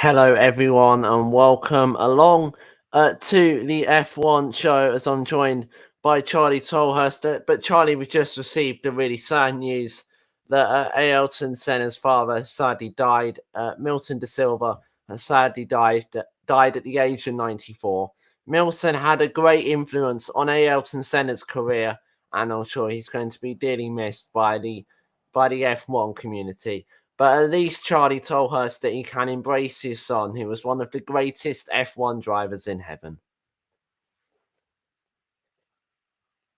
Hello, everyone, and welcome along to the F1 show as I'm joined by Charlie Tolhurst. But Charlie, we just received the really sad news that Ayrton Senna's father sadly died. Milton De Silva sadly died at the age of 94. Milton had a great influence on Ayrton Senna's career, and I'm sure he's going to be dearly missed by the F1 community. But at least Charlie told us that he can embrace his son, who was one of the greatest F1 drivers in heaven.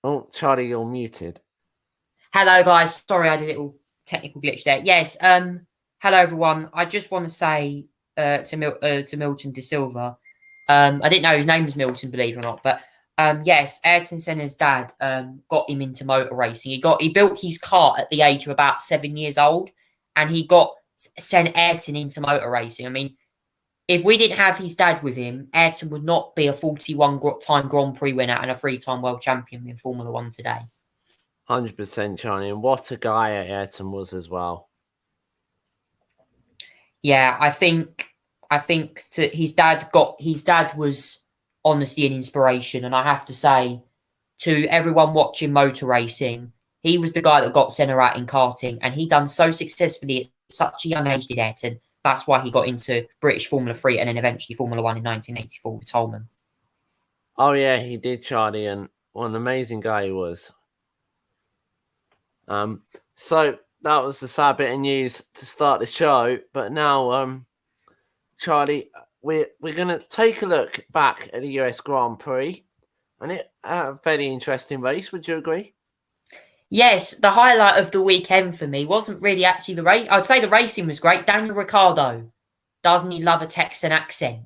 Oh, Charlie, you're muted. Hello, guys. Sorry, I had a little technical glitch there. Yes. Hello, everyone. I just want to say to Milton De Silva. I didn't know his name was Milton, believe it or not. But yes, Ayrton Senna's dad got him into motor racing. He built his car at the age of about 7 years old, and he sent Ayrton into motor racing. I mean, if we didn't have his dad with him, Ayrton would not be a 41-time Grand Prix winner and a 3-time world champion in Formula One today. 100%, Charlie, and what a guy Ayrton was as well. Yeah, I think his dad was honesty and inspiration, and I have to say to everyone watching motor racing, he was the guy that got Senna out in karting, and he done so successfully at such a young age, did Ayrton. That's why he got into British Formula 3 and then eventually Formula 1 in 1984 with Tolman. Oh, yeah, he did, Charlie, and what an amazing guy he was. So that was the sad bit of news to start the show. But now, Charlie, we're going to take a look back at the US Grand Prix. And it a very interesting race, would you agree? Yes, the highlight of the weekend for me wasn't really actually the race. I'd say the racing was great. Daniel Ricciardo, doesn't he love a Texan accent?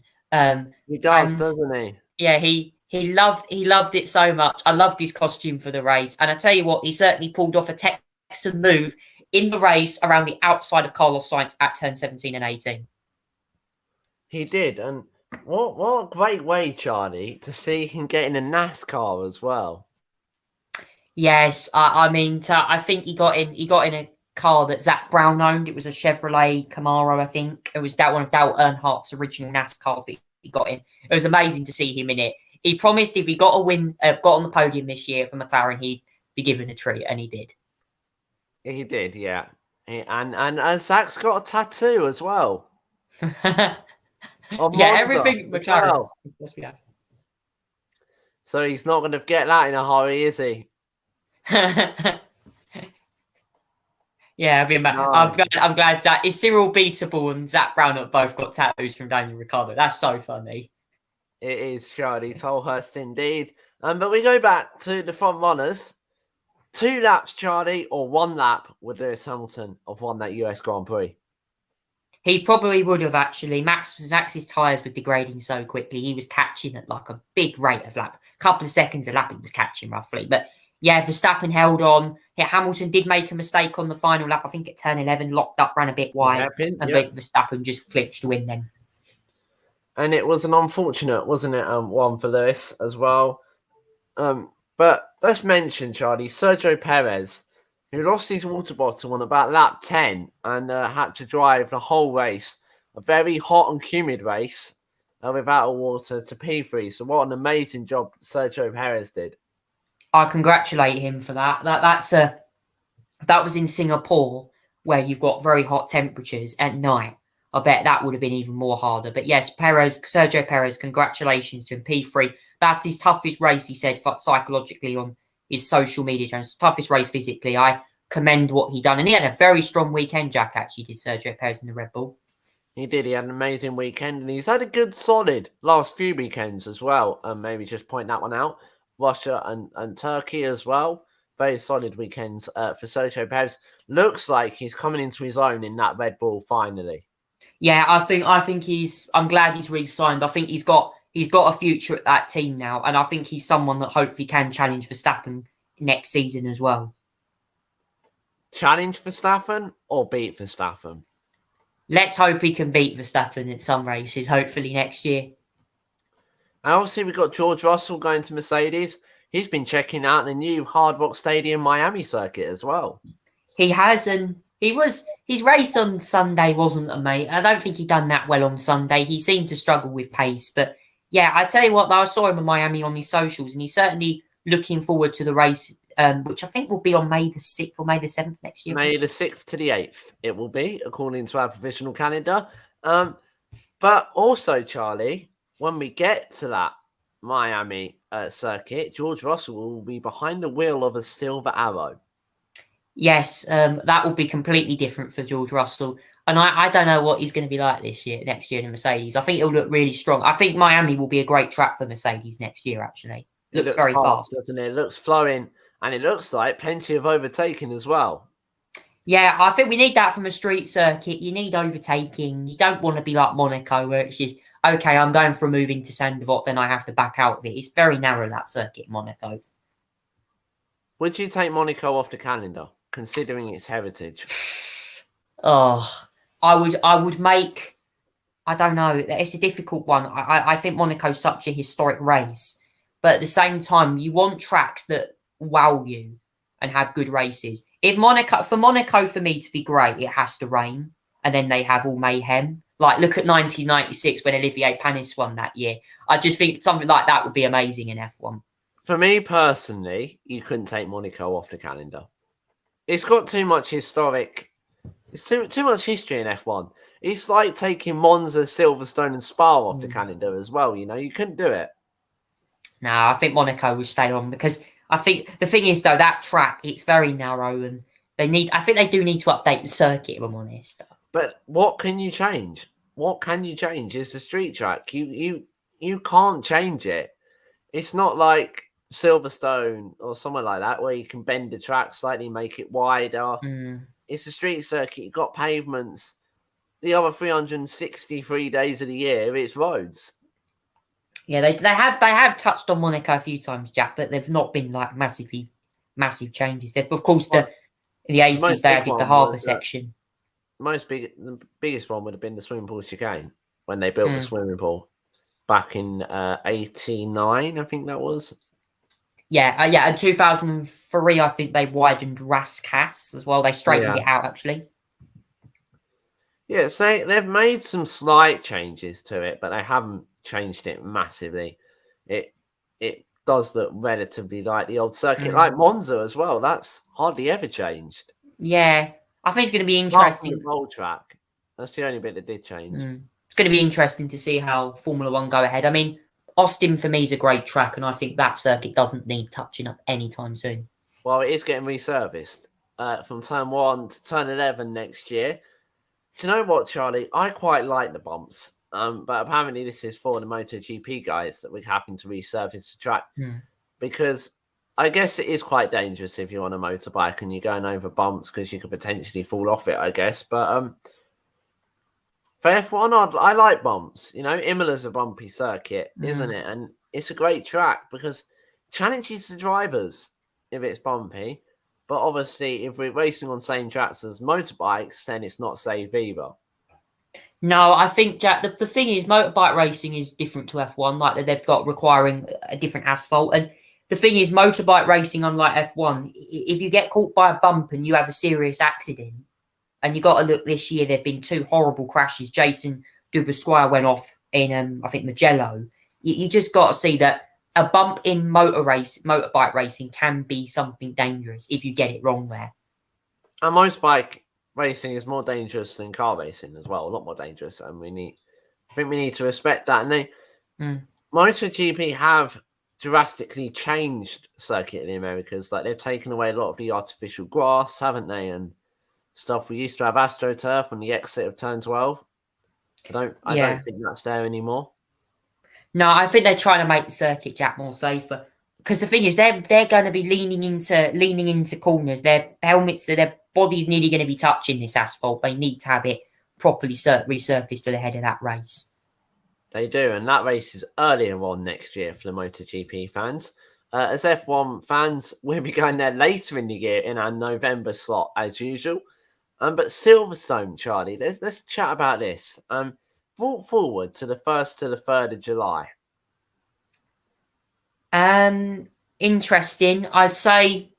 He does, doesn't he? Yeah, he loved it so much. I loved his costume for the race. And I tell you what, he certainly pulled off a Texan move in the race around the outside of Carlos Sainz at turn 17 and 18. He did. And what a great way, Charlie, to see him get in a NASCAR as well. Yes, I think he got in a car that Zach Brown owned. It was a Chevrolet Camaro, I think. It was one of Dale Earnhardt's original NASCARs that he got in. It was amazing to see him in it. He promised if he got on the podium this year for McLaren, he'd be given a treat, and he did. He did, yeah. And Zach's got a tattoo as well. Yeah, everything McLaren. Well. So he's not going to get that in a hurry, is he? Yeah, I'm glad Zach is Cyril Beatable and Zach Brown have both got tattoos from Daniel Ricciardo. That's so funny. It is Charlie Tolhurst indeed. But we go back to the front runners. 2 laps, Charlie, or 1 lap would Lewis Hamilton have won that US Grand Prix? He probably would have, actually. Max's tyres were degrading so quickly. He was catching at like a big rate of lap. A couple of seconds a lap he was catching roughly. But yeah, Verstappen held on. Yeah, Hamilton did make a mistake on the final lap. I think at turn 11, locked up, ran a bit wide. Verstappen just clinched the win then. And it was an unfortunate, wasn't it, one for Lewis as well. But let's mention, Charlie, Sergio Perez, who lost his water bottle on about lap 10 and had to drive the whole race, a very hot and humid race, without water to P3. So what an amazing job Sergio Perez did. I congratulate him for that. That was in Singapore, where you've got very hot temperatures at night. I bet that would have been even more harder. But yes, Sergio Perez, congratulations to him. P3. That's his toughest race, he said, psychologically on his social media channels. Toughest race physically. I commend what he done. And he had a very strong weekend, Jack, actually, did Sergio Perez in the Red Bull. He did. He had an amazing weekend. And he's had a good, solid last few weekends as well. And maybe just point that one out. Russia and Turkey as well. Very solid weekends for Sergio Perez. Looks like he's coming into his own in that Red Bull finally. Yeah, I think I'm glad he's re-signed. I think he's got a future at that team now, and I think he's someone that hopefully can challenge Verstappen next season as well. Challenge Verstappen or beat Verstappen? Let's hope he can beat Verstappen in some races, hopefully next year. And obviously we've got George Russell going to Mercedes. He's been checking out the new Hard Rock Stadium Miami circuit as well. He has, and he was his race on Sunday wasn't amazing. I don't think he done that well on Sunday. He seemed to struggle with pace. But yeah, I tell you what, I saw him in Miami on his socials, and he's certainly looking forward to the race, which I think will be on May the 6th or May the 7th next year. May the 6th to the 8th, it will be, according to our provisional calendar. But also, Charlie, when we get to that Miami circuit, George Russell will be behind the wheel of a Silver Arrow. Yes, that will be completely different for George Russell. And I don't know what he's going to be like next year in Mercedes. I think it'll look really strong. I think Miami will be a great track for Mercedes next year, actually. It looks very fast, doesn't it? It looks flowing, and it looks like plenty of overtaking as well. Yeah, I think we need that from a street circuit. You need overtaking. You don't want to be like Monaco, where it's just, okay, I'm going for a move into Sandevot, then I have to back out of it. It's very narrow, that circuit, Monaco. Would you take Monaco off the calendar, considering its heritage? Oh, I would make, I don't know. It's a difficult one. I think Monaco's such a historic race. But at the same time, you want tracks that wow you and have good races. For Monaco, for me to be great, it has to rain. And then they have all mayhem. Like, look at 1996 when Olivier Panis won that year. I just think something like that would be amazing in F1. For me personally, you couldn't take Monaco off the calendar. It's got too much historic. It's too much history in F1. It's like taking Monza, Silverstone, and Spa off the calendar as well. You know, you couldn't do it. No, I think Monaco will stay on because I think the thing is though, that track, it's very narrow and I think they do need to update the circuit, if I'm honest. But what can you change? What can you change? It's a street track. You can't change it. It's not like Silverstone or somewhere like that where you can bend the track slightly, make it wider. It's a street circuit. You've got pavements. The other 363 days of the year, it's roads. Yeah, they have touched on Monaco a few times, Jack, but they've not been like massive changes. Of course, in the 80s they added the harbour section. The biggest one would have been the swimming pool chicane when they built the swimming pool back in 89, I think that was. Yeah, in 2003, I think they widened Rascasse as well. They straightened it out, actually. Yeah, so they've made some slight changes to it, but they haven't changed it massively. It does look relatively like the old circuit, like Monza as well. That's hardly ever changed. Yeah, I think it's going to be interesting. The whole track. That's the only bit that did change. It's going to be interesting to see how Formula One go ahead. I mean, Austin for me is a great track, and I think that circuit doesn't need touching up anytime soon. Well, it is getting resurfaced from turn 1 to turn 11 next year. Do you know what, Charlie? I quite like the bumps, but apparently this is for the MotoGP guys that we're having to resurface the track because I guess it is quite dangerous if you're on a motorbike and you're going over bumps because you could potentially fall off it, I guess. But for F1, I like bumps. You know, Imola's a bumpy circuit, isn't it? And it's a great track because it challenges the drivers if it's bumpy. But obviously, if we're racing on same tracks as motorbikes, then it's not safe either. No, I think, Jack, the thing is, motorbike racing is different to F1, like they've got requiring a different asphalt. And the thing is, motorbike racing, unlike F1, if you get caught by a bump and you have a serious accident, and you got to look this year, there have been 2 horrible crashes. Jason Dubasquire went off in, I think, Mugello. You just got to see that a bump in motorbike racing can be something dangerous if you get it wrong there. And motorbike racing is more dangerous than car racing as well, a lot more dangerous, and I think we need to respect that. And MotoGP have drastically changed circuit in the Americas. Like they've taken away a lot of the artificial grass, haven't they? And stuff. We used to have AstroTurf on the exit of turn 12. I don't think that's there anymore. No, I think they're trying to make the circuit, Jack, more safer. Because the thing is, they're going to be leaning into corners. Their helmets, their body's nearly going to be touching this asphalt. They need to have it properly resurfaced for the head of that race. They do, and that race is earlier on next year for the MotoGP fans. As F1 fans, we'll be going there later in the year in our November slot as usual. But Silverstone, Charlie, let's chat about this. Brought forward to the 1st to the 3rd of July. Interesting. I'd say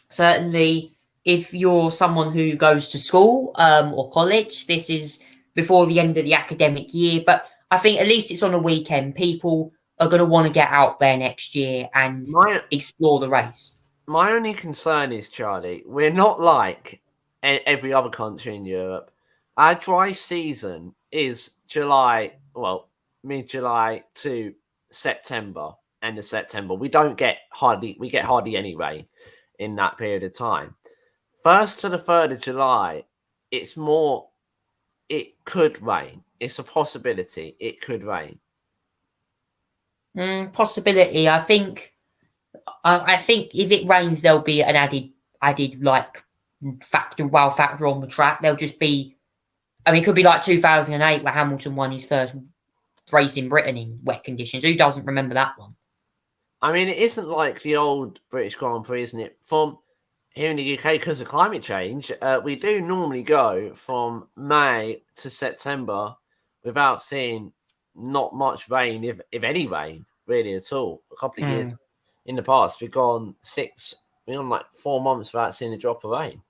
certainly if you're someone who goes to school or college, this is before the end of the academic year. But I think at least it's on a weekend. People are going to want to get out there next year and explore the race. My only concern is, Charlie, we're not like every other country in Europe. Our dry season is July, well, mid-July to September, end of September. We get hardly any rain in that period of time. 1st to the 3rd of July, it's more, it could rain. It's a possibility. It could rain. Possibility. I think if it rains, there'll be an added like wow factor on the track. There'll just be, I mean, it could be like 2008 where Hamilton won his first race in Britain in wet conditions. Who doesn't remember that one? I mean, it isn't like the old British Grand Prix, isn't it? From here in the UK, because of climate change, we do normally go from May to September without seeing not much rain, if any rain, really at all. A couple of years in the past, we've gone like 4 months without seeing a drop of rain.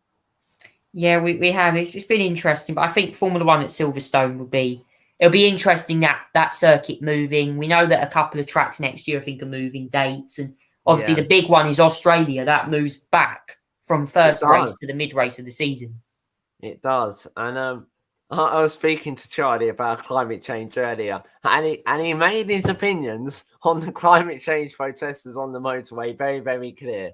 Yeah, we have. It's been interesting, but I think Formula One at Silverstone it'll be interesting that circuit moving. We know that a couple of tracks next year, I think, are moving dates, and obviously the big one is Australia. That moves back from first race to the mid race of the season. It does, and I was speaking to Charlie about climate change earlier, and he made his opinions on the climate change protesters on the motorway very, very clear.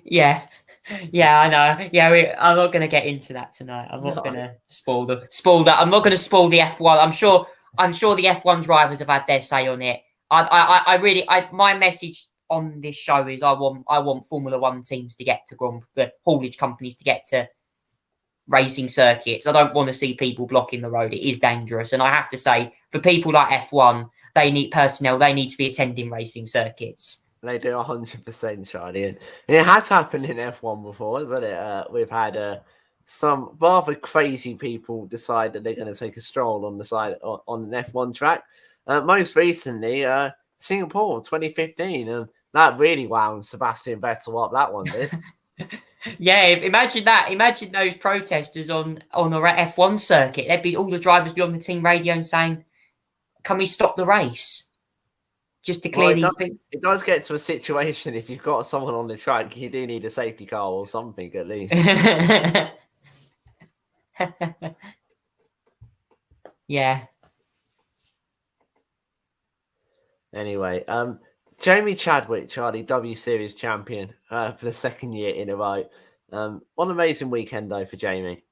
Yeah, I know. Yeah, I'm not going to get into that tonight. I'm not going to spoil that. I'm not going to spoil the F1. I'm sure the F1 drivers have had their say on it. My message on this show is I want Formula One teams to get to the haulage companies to get to racing circuits. I don't want to see people blocking the road. It is dangerous, and I have to say, for people like F1, they need personnel. They need to be attending racing circuits. They do 100%, Charlie, and it has happened in F1 before, hasn't it? We've had some rather crazy people decide that they're going to take a stroll on the side on an F1 track. Most recently, Singapore 2015, and that really wound Sebastian Vettel up. That one did. Yeah, imagine that. Imagine those protesters on a F1 circuit. There'd be all the drivers be on the team radio and saying, "Can we stop the race?" Just to clear these people. It does get to a situation, if you've got someone on the track, you do need a safety car or something at least. Yeah. Anyway, Jamie Chadwick, Charlie, W Series champion for the 2nd year in a row. What an amazing weekend though for Jamie.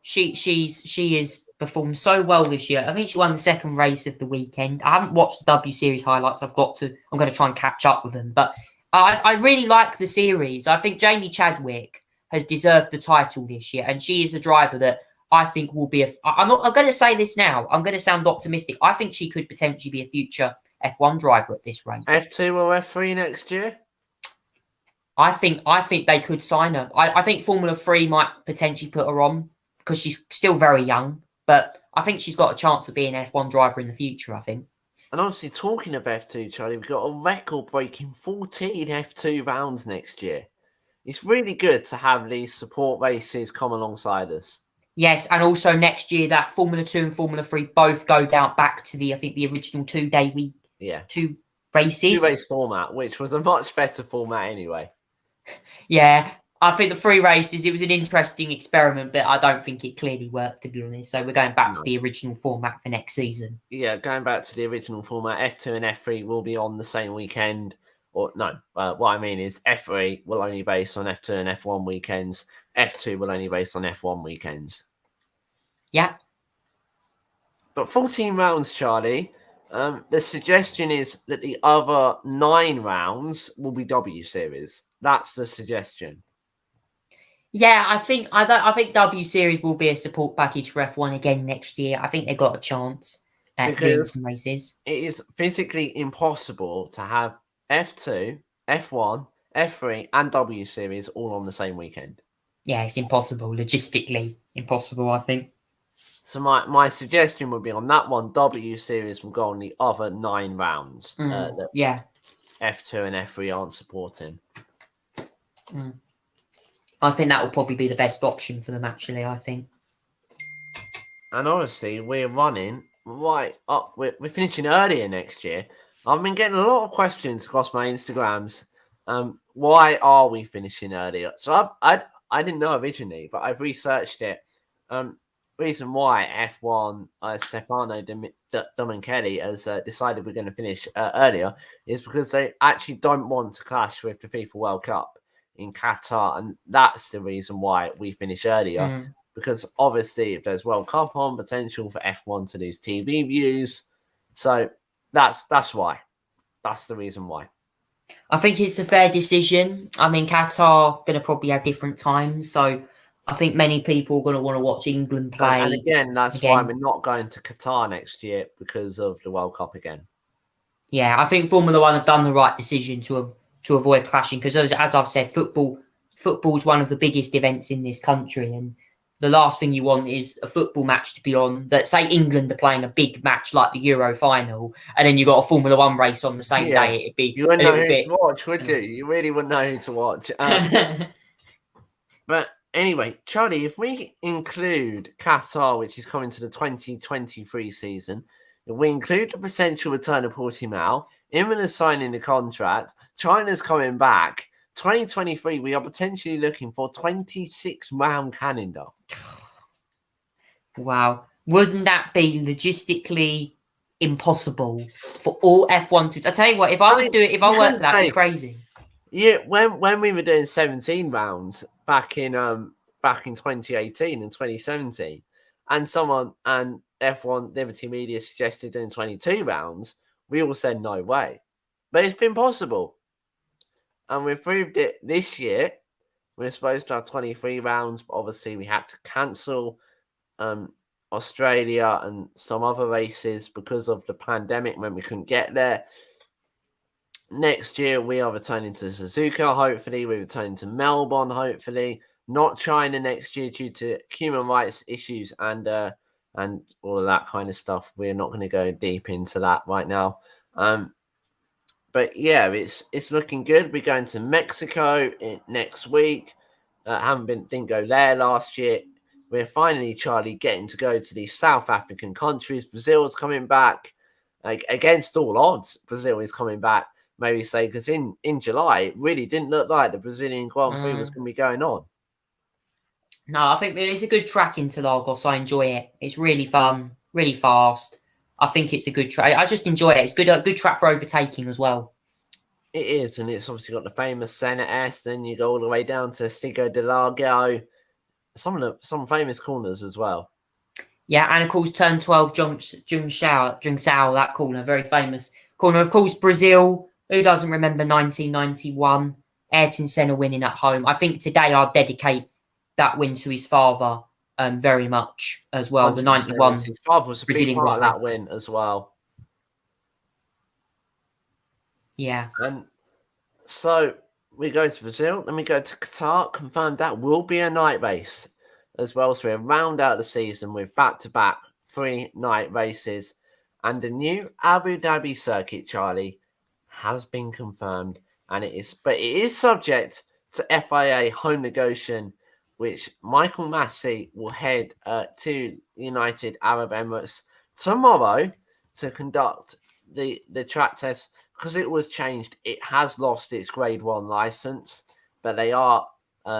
She has performed so well this year. I think she won the 2nd race of the weekend. I haven't watched the W Series highlights. I'm going to try and catch up with them. But I really like the series. I think Jamie Chadwick has deserved the title this year, and she is a driver that I think will be I'm going to say this now. I'm going to sound optimistic. I think she could potentially be a future F1 driver at this rate. F2 or F3 next year? I think they could sign her. I think Formula 3 might potentially put her on because she's still very young, but I think she's got a chance of being an F1 driver in the future, I think. And obviously, talking of F2, Charlie, we've got a record-breaking 14 F2 rounds next year. It's really good to have these support races come alongside us. Yes, and also next year that Formula 2 and Formula 3 both go down back to the original 2-day week. Yeah. 2 races. 2-race format, which was a much better format anyway. Yeah, I think the 3 races, it was an interesting experiment, but I don't think it clearly worked, to be honest. So we're going back to the original format for next season. Yeah, going back to the original format, F2 and F3 will be on the same weekend. Or no, what I mean is F3 will only race on F2 and F1 weekends. F2 will only race on F1 weekends. Yeah. But 14 rounds, Charlie. The suggestion is that the other 9 rounds will be W Series. That's the suggestion. Yeah, I think W Series will be a support package for F1 again next year. I think they've got a chance at winning some races. It is physically impossible to have F2, F1, F3, and W Series all on the same weekend. Yeah, it's impossible. Logistically impossible, I think. So my suggestion would be on that one, W Series will go on the other 9 rounds. Yeah. F2 and F3 aren't supporting. I think that will probably be the best option for them, actually, I think. And honestly, we're running right up. We're finishing earlier next year. I've been getting a lot of questions across my Instagrams. Why are we finishing earlier? So I didn't know originally, but I've researched it. Reason why F1 Stefano Domenicali has decided we're going to finish earlier is because they actually don't want to clash with the FIFA World Cup in Qatar, and that's the reason why we finish earlier. Because obviously, if there's World Cup on, potential for F1 to lose TV views. So that's why. That's the reason why. I think it's a fair decision. I mean, Qatar going to probably have different times, so I think many people are going to want to watch England play. And again, that's why we're not going to Qatar next year, because of the World Cup again. Yeah, I think Formula One have done the right decision to avoid clashing, because as I've said, football's one of the biggest events in this country, and the last thing you want is a football match to be on that, say England are playing a big match like the Euro final, and then you got a Formula One race on the same day. It'd be you wouldn't know who to watch, would you? You really wouldn't know who to watch. But anyway, Charlie, if we include Qatar, which is coming to the 2023 season, if we include the potential return of Portimao, Imola is signing the contract, China's coming back, 2023, we are potentially looking for 26-round calendar. Wow. Wouldn't that be logistically impossible for all F1 teams? I tell you what, if I worked for that, it'd be crazy. Yeah, when we were doing 17 rounds back in 2018 and 2017, and F1 Liberty Media suggested doing 22 rounds, we all said no way. But it's been possible. And we've proved it this year. We're supposed to have 23 rounds, but obviously we had to cancel Australia and some other races because of the pandemic when we couldn't get there. Next year, we are returning to Suzuka, hopefully. We're returning to Melbourne, hopefully. Not China next year due to human rights issues and all of that kind of stuff. We're not going to go deep into that right now. But yeah, it's looking good. We're going to Mexico next week. Didn't go there last year. We're finally, Charlie, getting to go to these South African countries. Brazil's coming back. Like, against all odds, Brazil is coming back. Maybe say, because in July, it really didn't look like the Brazilian Grand Prix was going to be going on. No, I think it's a good track into Lagos. I enjoy it. It's really fun, really fast. I think it's a good track. I just enjoy it. It's a good track for overtaking as well. It is, and it's obviously got the famous Senna S. Then you go all the way down to Stigo de Lago. Some famous corners as well. Yeah, and of course, turn 12, Jungsao, that corner, very famous corner. Of course, Brazil. Who doesn't remember 1991? Ayrton Senna winning at home. I think today I'll dedicate that win to his father very much as well. The 91. His father was a big part of that win as well. Yeah. And so we go to Brazil, then we go to Qatar, confirmed that will be a night race as well. So we round out the season with back-to-back 3 night races. And the new Abu Dhabi circuit, Charlie, has been confirmed. But it is subject to FIA home negotiation, which Michael Massey will head to United Arab Emirates tomorrow to conduct the track test. Because it was changed, it has lost its Grade 1 license, but they are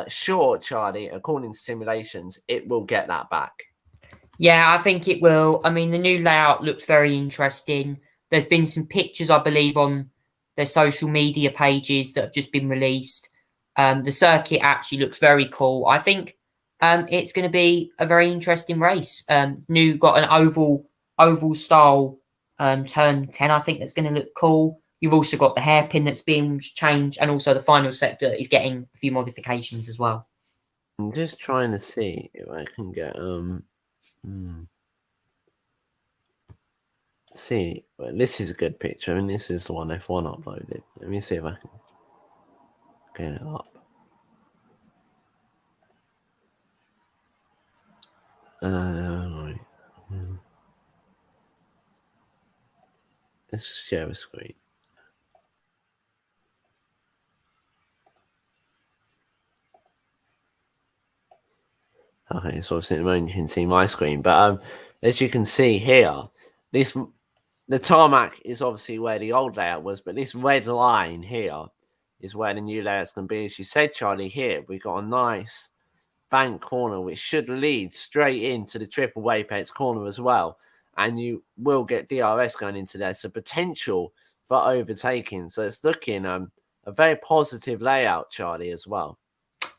sure, Charlie, according to simulations, it will get that back. Yeah, I think it will. I mean, the new layout looks very interesting. There's been some pictures, I believe, on their social media pages that have just been released. The circuit actually looks very cool. I think it's going to be a very interesting race. Got an oval style turn 10. I think that's going to look cool. You've also got the hairpin that's being changed, and also the final sector is getting a few modifications as well. I'm just trying to see if I can get see. Well, this is a good picture. I mean, this is the one F1 uploaded. Let me see if I can get it up. Right. Let's share a screen. Okay, so obviously at the moment you can see my screen, but as you can see here, the tarmac is obviously where the old layout was, but this red line here is where the new layout's going to be. As you said, Charlie, here we've got a nice bank corner which should lead straight into the triple apex corner as well, and you will get DRS going into there, so potential for overtaking. So it's looking a very positive layout, Charlie, as well.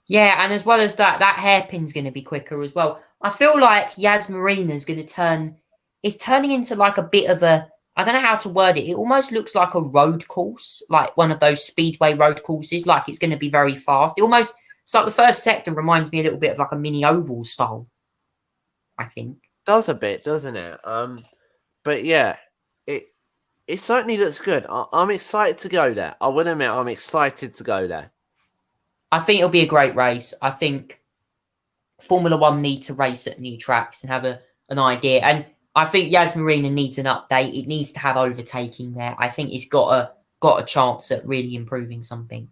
Yeah, and as well as that, that hairpin's going to be quicker as well. I feel like Yas Marina's going to turn. It's turning into like a bit of a. I don't know how to word it. It almost looks like a road course, like one of those speedway road courses. Like it's going to be very fast. It almost. It's like the first sector reminds me a little bit of like a mini oval style. I think Does a bit, doesn't it? But yeah, it certainly looks good. I'm excited to go there. I will admit, I'm excited to go there. I think it'll be a great race. I think Formula One need to race at new tracks and have an idea. And I think Yas Marina needs an update. It needs to have overtaking there. I think it's got a chance at really improving something.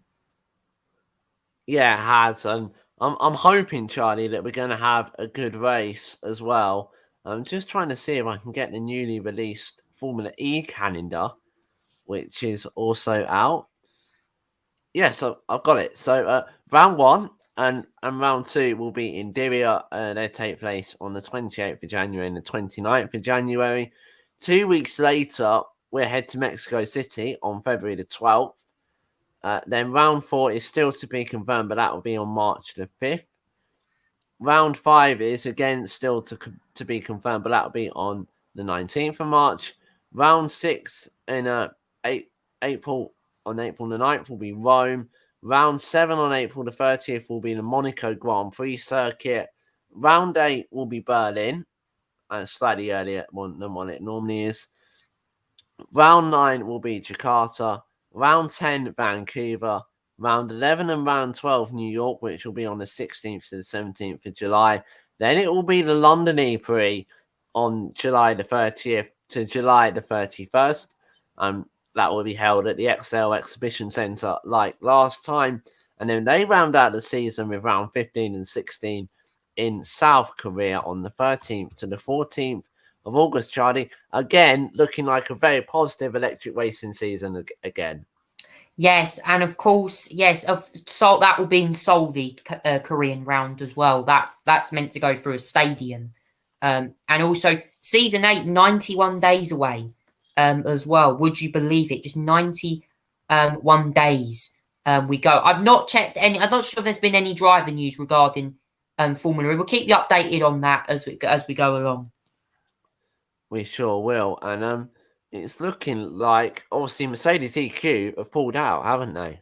Yeah, it has, and I'm hoping, Charlie, that we're going to have a good race as well. I'm just trying to see if I can get the newly released Formula E calendar, which is also out. Yeah, so I've got it. So round 1 and round 2 will be in Diriyah. They take place on the 28th of January and the 29th of January. 2 weeks later, we'll head to Mexico City on February the 12th. Then round 4 is still to be confirmed, but that will be on March the 5th. Round 5 is again still to be confirmed, but that will be on the 19th of March. Round 6 in April, on April the 9th, will be Rome. Round 7 on April the 30th will be the Monaco Grand Prix circuit. Round 8 will be Berlin, slightly earlier than what it normally is. Round 9 will be Jakarta. Round 10, Vancouver. Round 11 and round 12, New York, which will be on the 16th to the 17th of July. Then it will be the London E-Prix on July the 30th to July the 31st. That will be held at the XL Exhibition Centre like last time. And then they round out the season with round 15 and 16 in South Korea on the 13th to the 14th of August, Charlie. Again, looking like a very positive electric racing season again. Yes, and of course, yes, so that will be in Seoul, the Korean round as well. That's meant to go through a stadium. And also, season 8, 91 days away as well. Would you believe it? Just 91 days we go. I've not checked any. I'm not sure if there's been any driver news regarding Formula E. We'll keep you updated on that as we go along. We sure will. And it's looking like, obviously, Mercedes EQ have pulled out, haven't they?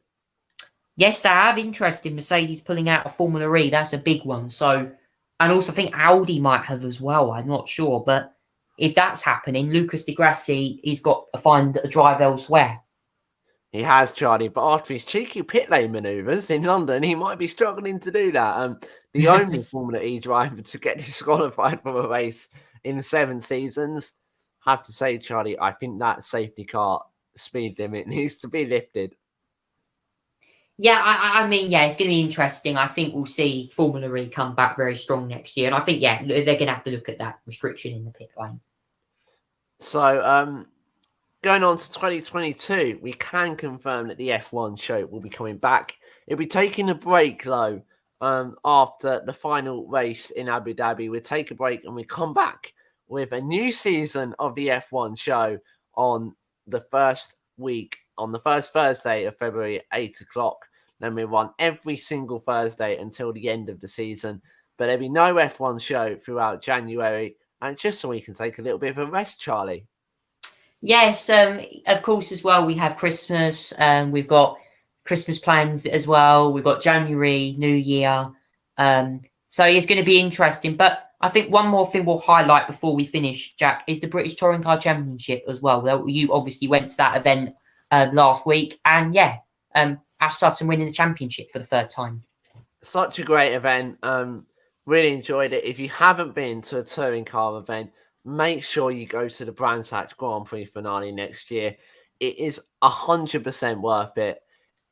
Yes, they have. Interesting. Mercedes pulling out of Formula E. That's a big one. So, and also I think Audi might have as well. I'm not sure. But if that's happening, Lucas Di Grassi, he's got to find a drive elsewhere. He has, Charlie, but after his cheeky pit lane manoeuvres in London, he might be struggling to do that. The only Formula E driver to get disqualified from a race in 7 seasons. I have to say, Charlie, I think that safety car speed limit needs to be lifted. Yeah, I mean, yeah, it's going to be interesting. I think we'll see Formula E come back very strong next year. And I think, yeah, they're going to have to look at that restriction in the pit lane. So, going on to 2022, we can confirm that the F1 show will be coming back. It'll be taking a break, though, after the final race in Abu Dhabi. We'll take a break and we come back with a new season of the F1 show on the first Thursday of February at 8 o'clock. Then we run every single Thursday until the end of the season. But there'll be no F1 show throughout January. And just so we can take a little bit of a rest, Charlie. Yes, of course, as well, we have Christmas. We've got Christmas plans as well. We've got January, New Year. So it's going to be interesting. But I think one more thing we'll highlight before we finish, Jack, is the British Touring Car Championship as well. You obviously went to that event last week. And yeah, Ash Sutton winning the championship for the 3rd time. Such a great event. Really enjoyed it. If you haven't been to a touring car event, make sure you go to the Brands Hatch Grand Prix finale next year. It is 100% worth it.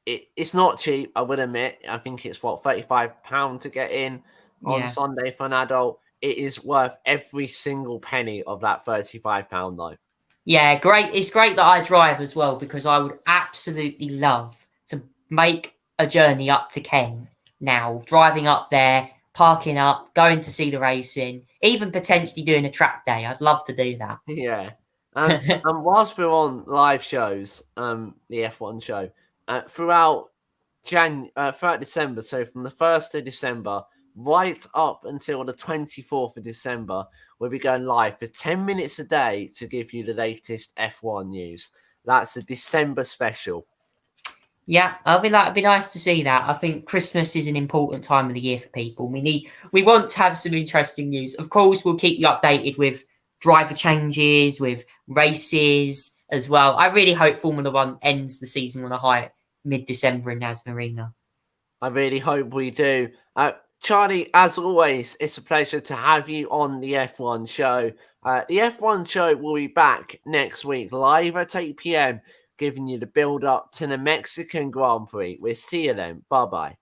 It's not cheap, I would admit. I think it's £35 to get in. on Yeah. Sunday for an adult, it is worth every single penny of that £35 though. Yeah, great. It's great that I drive as well, because I would absolutely love to make a journey up to Kent now, driving up there, parking up, going to see the racing, even potentially doing a track day. I'd love to do that. Yeah. And whilst we're on live shows, the F1 show, throughout December, so from the 1st of December right up until the 24th of December, we'll be going live for 10 minutes a day to give you the latest F1 news. That's a December special. Yeah, it'd be nice to see that. I think Christmas is an important time of the year for people. We want to have some interesting news. Of course, we'll keep you updated with driver changes, with races as well. I really hope Formula One ends the season on a high mid-December in Naz Marina. I really hope we do. Charlie, as always, it's a pleasure to have you on the F1 show. The F1 show will be back next week, live at 8 p.m, giving you the build-up to the Mexican Grand Prix. We'll see you then. Bye-bye.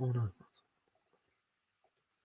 Oh no.